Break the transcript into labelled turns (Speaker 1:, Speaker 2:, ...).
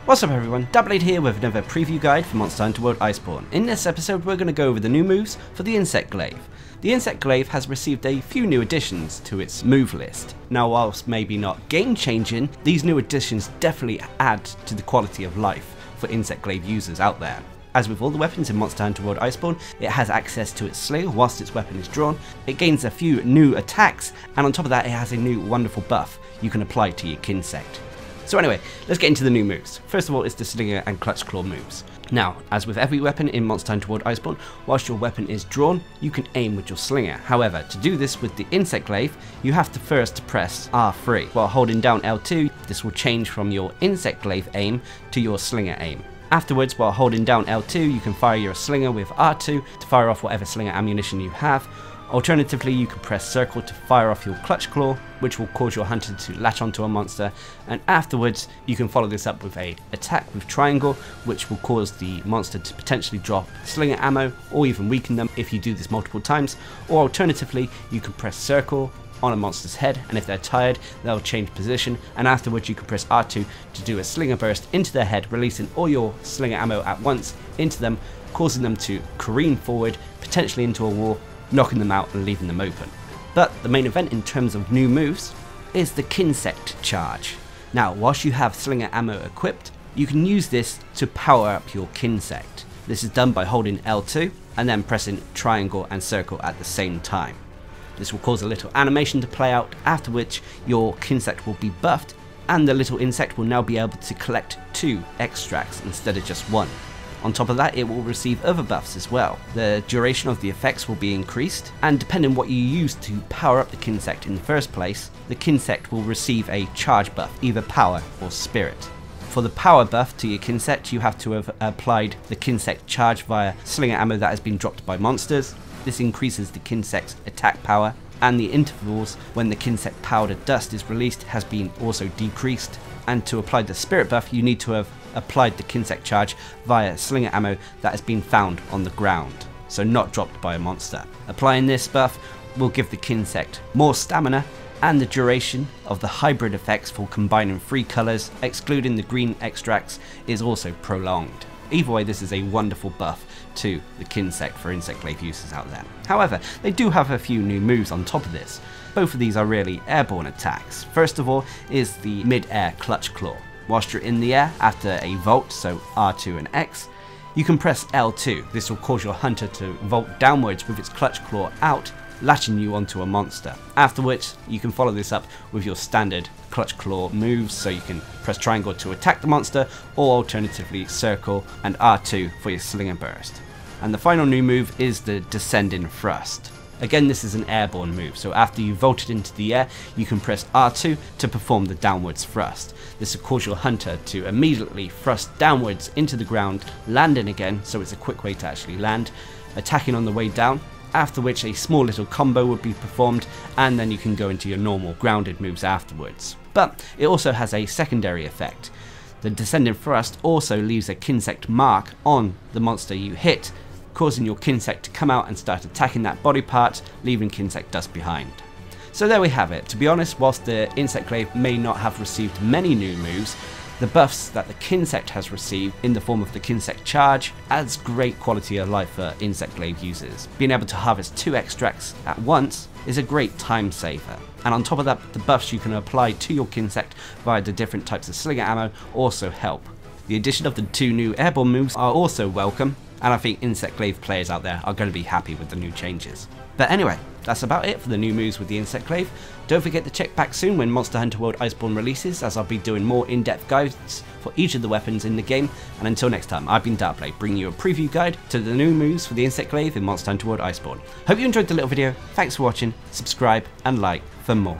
Speaker 1: What's up everyone, Darcblade here with another preview guide for Monster Hunter World Iceborne. In this episode we're going to go over the new moves for the Insect Glaive. The Insect Glaive has received a few new additions to its move list. Now whilst maybe not game changing, these new additions definitely add to the quality of life for Insect Glaive users out there. As with all the weapons in Monster Hunter World Iceborne, it has access to its slinger whilst its weapon is drawn, it gains a few new attacks, and on top of that it has a new wonderful buff you can apply to your Insect. So anyway, let's get into the new moves. First of all is the Slinger and Clutch Claw moves. Now, as with every weapon in Monster Hunter World Iceborne, whilst your weapon is drawn, you can aim with your Slinger. However, to do this with the Insect Glaive, you have to first press R3. While holding down L2, this will change from your Insect Glaive aim to your Slinger aim. Afterwards, while holding down L2, you can fire your Slinger with R2 to fire off whatever Slinger ammunition you have. Alternatively, you can press circle to fire off your Clutch Claw, which will cause your hunter to latch onto a monster, and afterwards you can follow this up with a attack with triangle, which will cause the monster to potentially drop slinger ammo or even weaken them if you do this multiple times. Or alternatively, you can press circle on a monster's head, and if they're tired they'll change position, and afterwards you can press R2 to do a slinger burst into their head, releasing all your slinger ammo at once into them, causing them to careen forward, potentially into a wall, knocking them out and leaving them open. But the main event in terms of new moves is the Sect Charge. Now, whilst you have slinger ammo equipped, you can use this to power up your Insect. This is done by holding L2 and then pressing triangle and circle at the same time. This will cause a little animation to play out, after which your Insect will be buffed and the little insect will now be able to collect 2 extracts instead of just 1. On top of that, it will receive other buffs as well. The duration of the effects will be increased, and depending on what you use to power up the Insect in the first place, the Insect will receive a charge buff, either power or spirit. For the power buff to your Insect, you have to have applied the Insect charge via slinger ammo that has been dropped by monsters. This increases the Insect's attack power, and the intervals when the Insect powder dust is released has been also decreased. And to apply the spirit buff, you need to have applied the Insect charge via slinger ammo that has been found on the ground, so not dropped by a monster. Applying this buff will give the Insect more stamina, and the duration of the hybrid effects for combining 3 colours, excluding the green extracts, is also prolonged. Either way, this is a wonderful buff to the Insect for Insect Glaive users out there. However, they do have a few new moves on top of this. Both of these are really airborne attacks. First of all is the MidAir Clutch Claw. Whilst you're in the air after a vault, so R2 and X, you can press L2. This will cause your hunter to vault downwards with its Clutch Claw out, latching you onto a monster. Afterwards, you can follow this up with your standard Clutch Claw moves, so you can press triangle to attack the monster, or alternatively circle and R2 for your slinger burst. And the final new move is the Descending Thrust. Again, this is an airborne move, so after you've vaulted into the air, you can press R2 to perform the downwards thrust. This will cause your hunter to immediately thrust downwards into the ground, landing again, so it's a quick way to actually land, attacking on the way down, after which a small little combo would be performed, and then you can go into your normal grounded moves afterwards. But it also has a secondary effect. The Descending Thrust also leaves a Insect mark on the monster you hit, causing your Insect to come out and start attacking that body part, leaving Insect dust behind. So there we have it. To be honest, whilst the Insect Glaive may not have received many new moves, the buffs that the Insect has received in the form of the Insect Charge adds great quality of life for Insect Glaive users. Being able to harvest 2 extracts at once is a great time saver. And on top of that, the buffs you can apply to your Insect via the different types of slinger ammo also help. The addition of the 2 new airborne moves are also welcome, and I think Insect Glaive players out there are going to be happy with the new changes. But anyway, that's about it for the new moves with the Insect Glaive. Don't forget to check back soon when Monster Hunter World Iceborne releases, as I'll be doing more in-depth guides for each of the weapons in the game. And until next time, I've been Darcblade, bringing you a preview guide to the new moves for the Insect Glaive in Monster Hunter World Iceborne. Hope you enjoyed the little video, thanks for watching, subscribe and like for more.